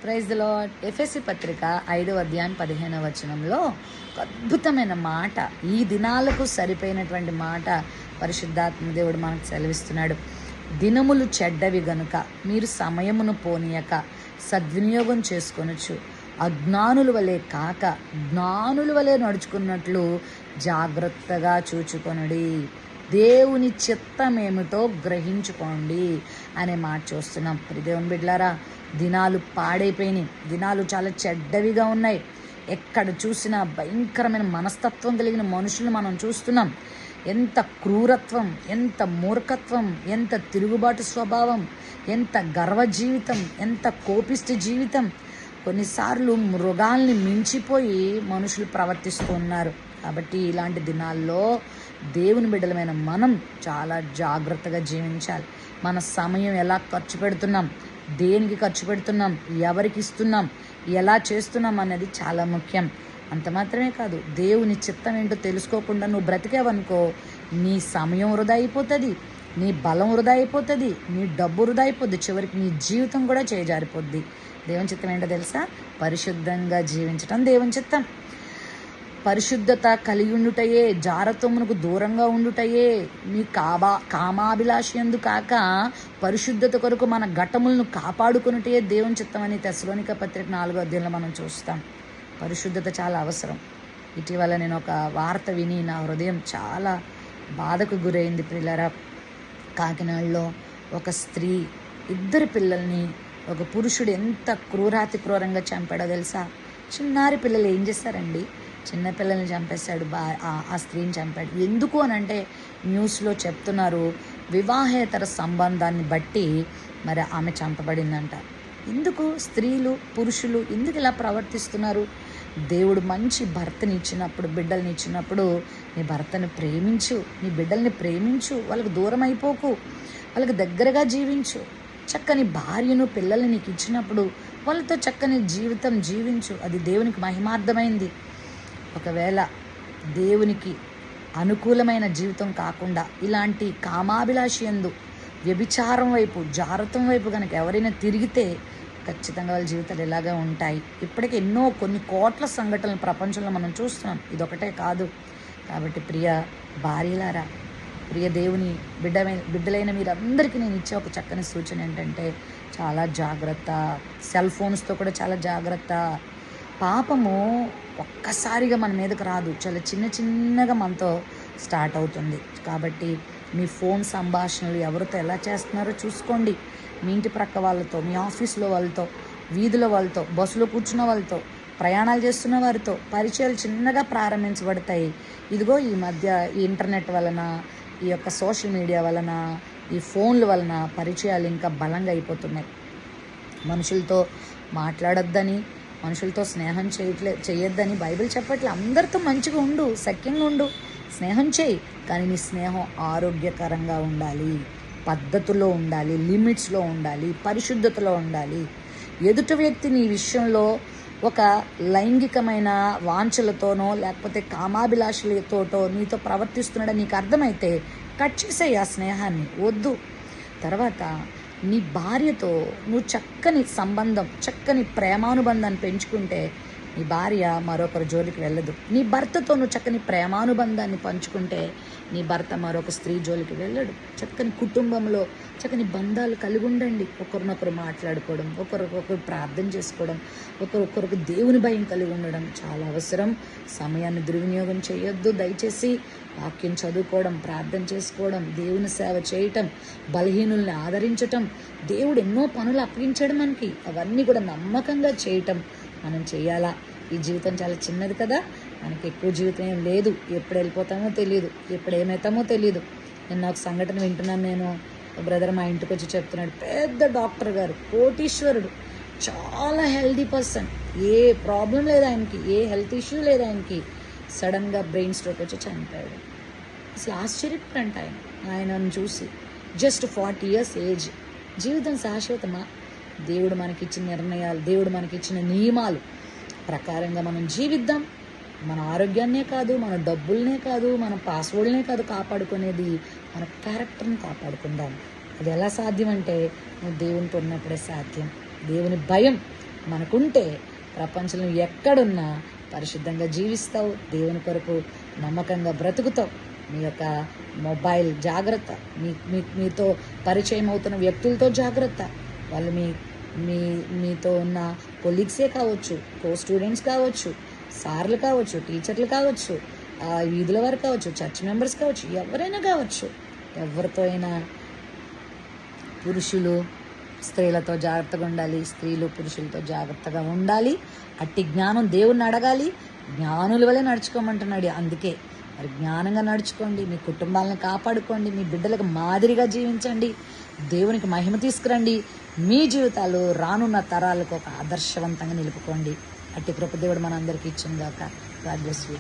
Praise the lord. ఎఫెసీ పత్రిక 5వ అధ్యాయం 15వ వచనంలో ఒక అద్భుతమైన మాట, ఈ దినాలకు సరిపోయినటువంటి మాట పరిశుద్ధాత్మ దేవుడు మనకు సెలవిస్తున్నాడు. దినములు చెడ్డవి గనుక మీరు సమయమును పోనీయక సద్వినియోగం చేసుకొనొచ్చు, అజ్ఞానుల వలె కాక జ్ఞానుల వలె నడుచుకున్నట్లు జాగ్రత్తగా చూచుకొనుడి, దేవుని చిత్తమేమిటో గ్రహించుకోండి అనే మాట చూస్తున్నాం. దేవుని బిడ్డలారా, దినాలు పాడైపోయినాయి, దినాలు చాలా చెడ్డవిగా ఉన్నాయి. ఎక్కడ చూసినా భయంకరమైన మనస్తత్వం కలిగిన మనుషులు మనం చూస్తున్నాం. ఎంత క్రూరత్వం, ఎంత మూర్ఖత్వం, ఎంత తిరుగుబాటు స్వభావం, ఎంత గర్వ జీవితం, ఎంత కోపిష్టి జీవితం. కొన్నిసార్లు మృగాల్ని మించిపోయి మనుషులు ప్రవర్తిస్తూ ఉన్నారు. కాబట్టి ఇలాంటి దినాల్లో దేవుని బిడ్డలమైన మనం చాలా జాగ్రత్తగా జీవించాలి. మన సమయం ఎలా ఖర్చు పెడుతున్నాం, దేనికి ఖర్చు పెడుతున్నాం, ఎవరికి ఇస్తున్నాం, ఎలా చేస్తున్నాం అనేది చాలా ముఖ్యం. అంత మాత్రమే కాదు, దేవుని చిత్తం ఏంటో తెలుసుకోకుండా నువ్వు బ్రతికేవనుకో, నీ సమయం వృధా అయిపోతుంది, నీ బలం వృధా అయిపోతుంది, నీ డబ్బు వృధా అయిపోద్ది, చివరికి నీ జీవితం కూడా చేజారిపోద్ది. దేవుని చిత్తం ఏంటో తెలుసా? పరిశుద్ధంగా జీవించటం దేవుని చిత్తం. పరిశుద్ధత కలిగి ఉండుటయే, జారత్వమునకు దూరంగా ఉండుటయే, మీ కామాభిలాష యందు కాక పరిశుద్ధత కొరకు మన ఘటములను కాపాడుకున్నటే దేవుని చిత్తం అని తెస్సలోనిక పత్రిక 4వ అధ్యాయంలో మనం చూస్తాం. పరిశుద్ధత చాలా అవసరం. ఇటీవల నేను ఒక వార్త విని నా హృదయం చాలా బాధకు గురైంది. ప్రియులారా, కాకినాడలో ఒక స్త్రీ 2 పిల్లల్ని ఒక పురుషుడు ఎంత క్రూరాతి క్రూరంగా చంపాడో తెలుసా? చిన్నారి పిల్లలు ఏం చేస్తారండి? చిన్నపిల్లల్ని చంపేశాడు, ఆ స్త్రీని చంపాడు. ఎందుకు అని అంటే న్యూస్లో చెప్తున్నారు, వివాహేతర సంబంధాన్ని బట్టి మరి ఆమె చంపబడిందంట. ఎందుకు స్త్రీలు పురుషులు ఎందుకు ఇలా ప్రవర్తిస్తున్నారు? దేవుడు మంచి భర్తని ఇచ్చినప్పుడు, బిడ్డల్ని ఇచ్చినప్పుడు నీ భర్తను ప్రేమించు, నీ బిడ్డల్ని ప్రేమించు, వాళ్ళకు దూరం అయిపోకు, వాళ్ళకి దగ్గరగా జీవించు. చక్కని భార్యను పిల్లల్ని నీకు ఇచ్చినప్పుడు వాళ్ళతో చక్కని జీవితం జీవించు, అది దేవునికి మహిమార్థమైంది. ఒకవేళ దేవునికి అనుకూలమైన జీవితం కాకుండా ఇలాంటి కామాభిలాషి యందు, వ్యభిచారం వైపు, జారత్వం వైపు కనుక ఎవరైనా తిరిగితే ఖచ్చితంగా వాళ్ళ జీవితాలు ఇలాగే ఉంటాయి. ఇప్పటికే కొన్ని కోట్ల సంఘటనలు ప్రపంచంలో మనం చూస్తున్నాం, ఇదొకటే కాదు. కాబట్టి ప్రియ భార్యలారా, ప్రియ దేవుని బిడ్డలైన మీరందరికీ నేను ఇచ్చే ఒక చక్కని సూచన ఏంటంటే చాలా జాగ్రత్త. సెల్ ఫోన్స్తో కూడా చాలా జాగ్రత్త. పాపము ఒక్కసారిగా మన మీదకు రాదు, చాలా చిన్నగా మనతో స్టార్ట్ అవుతుంది. కాబట్టి మీ ఫోన్ సంభాషణలు ఎవరితో ఎలా చేస్తున్నారో చూసుకోండి. మీ ఇంటి ప్రక్క వాళ్ళతో, మీ ఆఫీస్లో వాళ్ళతో, వీధిలో వాళ్ళతో, బస్సులో కూర్చున్న వాళ్ళతో, ప్రయాణాలు చేస్తున్న వారితో పరిచయాలు చిన్నగా ప్రారంభించబడతాయి. ఇదిగో ఈ మధ్య ఈ ఇంటర్నెట్ వలన, ఈ యొక్క సోషల్ మీడియా వలన, ఈ ఫోన్ల వలన పరిచయాలు ఇంకా బలంగా అయిపోతున్నాయి. మనుషులతో మాట్లాడొద్దని, మనుషులతో స్నేహం చేయొద్దని బైబిల్ చెప్పట్లే. అందరితో మంచిగా ఉండు, సఖ్యంగా ఉండు, స్నేహం చేయి. కానీ నీ స్నేహం ఆరోగ్యకరంగా ఉండాలి, పద్ధతిలో ఉండాలి, లిమిట్స్లో ఉండాలి, పరిశుద్ధతలో ఉండాలి. ఎదుటి వ్యక్తి నీ విషయంలో ఒక లైంగికమైన వాంఛలతోనో లేకపోతే కామాభిలాషలతోటో నీతో ప్రవర్తిస్తున్నాడని నీకు అర్థమైతే కట్ చేసేయి ఆ స్నేహాన్ని, వద్దు. తర్వాత నీ భార్యతో నువ్వు చక్కని సంబంధం, చక్కని ప్రేమానుబంధాన్ని పెంచుకుంటే నీ భార్య మరొకరి జోలికి వెళ్ళదు. నీ భర్తతో నువ్వు చక్కని ప్రేమానుబంధాన్ని పంచుకుంటే నీ భర్త మరొక స్త్రీ జోలికి వెళ్ళడు. చక్కని కుటుంబంలో చక్కని బంధాలు కలిగి ఉండండి. ఒకరినొకరు మాట్లాడుకోవడం, ఒకరికొకరు ప్రార్థన చేసుకోవడం, ఒకరికొకరికి దేవుని భయం కలిగి ఉండడం చాలా అవసరం. సమయాన్ని దుర్వినియోగం చేయొద్దు. దయచేసి వాక్యం చదువుకోవడం, ప్రార్థన చేసుకోవడం, దేవుని సేవ చేయటం, బలహీనుల్ని ఆదరించటం, దేవుడు ఎన్నో పనులు అప్పగించడం మనకి, అవన్నీ కూడా నమ్మకంగా చేయటం మనం చేయాలా. ఈ జీవితం చాలా చిన్నది కదా, మనకి ఎక్కువ జీవితం ఏం లేదు. ఎప్పుడు వెళ్ళిపోతామో తెలియదు, ఎప్పుడు ఏమవుతామో తెలియదు. నిన్న ఒక సంఘటన వింటున్నాను నేను. బ్రదర్ మా ఇంటికి వచ్చి చెప్తున్నాడు, పెద్ద డాక్టర్ గారు, కోటీశ్వరుడు, చాలా హెల్దీ పర్సన్, ఏ ప్రాబ్లం లేదు ఆయనకి, ఏ హెల్త్ ఇష్యూ లేదు ఆయనకి. సడన్గా బ్రెయిన్ స్ట్రోక్ వచ్చి చనిపోయాడు. అసలు ఆశ్చర్యపడంట ఆయనను చూసి. Just 40 years age. జీవితం శాశ్వతమా? దేవుడు మనకిచ్చిన నిర్ణయాలు, దేవుడు మనకిచ్చిన నియమాలు ప్రకారంగా మనం జీవిద్దాం. మన ఆరోగ్యాన్నే కాదు, మన డబ్బులనే కాదు, మన పాస్వర్డ్నే కాదు కాపాడుకునేది, మన క్యారెక్టర్ని కాపాడుకుందాం. అది ఎలా సాధ్యం అంటే నువ్వు దేవునితో ఉన్నప్పుడే సాధ్యం. దేవుని భయం మనకుంటే ప్రపంచంలో ఎక్కడున్నా పరిశుద్ధంగా జీవిస్తావు, దేవుని కొరకు నమ్మకంగా బ్రతుకుతావు. మీ యొక్క మొబైల్ జాగ్రత్త, మీతో పరిచయం అవుతున్న వ్యక్తులతో జాగ్రత్త. వాళ్ళు మీతో ఉన్న కొలీగ్సే కావచ్చు, స్టూడెంట్స్ కావచ్చు, సార్లు కావచ్చు, టీచర్లు కావచ్చు, వీధుల వారు కావచ్చు, చర్చ్ మెంబర్స్ కావచ్చు, ఎవరైనా కావచ్చు. ఎవరితో అయినా పురుషులు స్త్రీలతో జాగ్రత్తగా ఉండాలి, స్త్రీలు పురుషులతో జాగ్రత్తగా ఉండాలి. అట్టి జ్ఞానం దేవుణ్ణి అడగాలి, జ్ఞానుల వల్లే నడుచుకోమంటున్నాడు. అందుకే మరి జ్ఞానంగా నడుచుకోండి, మీ కుటుంబాలను కాపాడుకోండి, మీ బిడ్డలకు మాదిరిగా జీవించండి, దేవునికి మహిమ తీసుకురండి. మీ జీవితాలు రానున్న తరాలకు ఒక ఆదర్శవంతంగా నిలుపుకోండి. అట్టి కృప దేవుడు మనందరికీ ఇచ్చింది గాక. God bless you.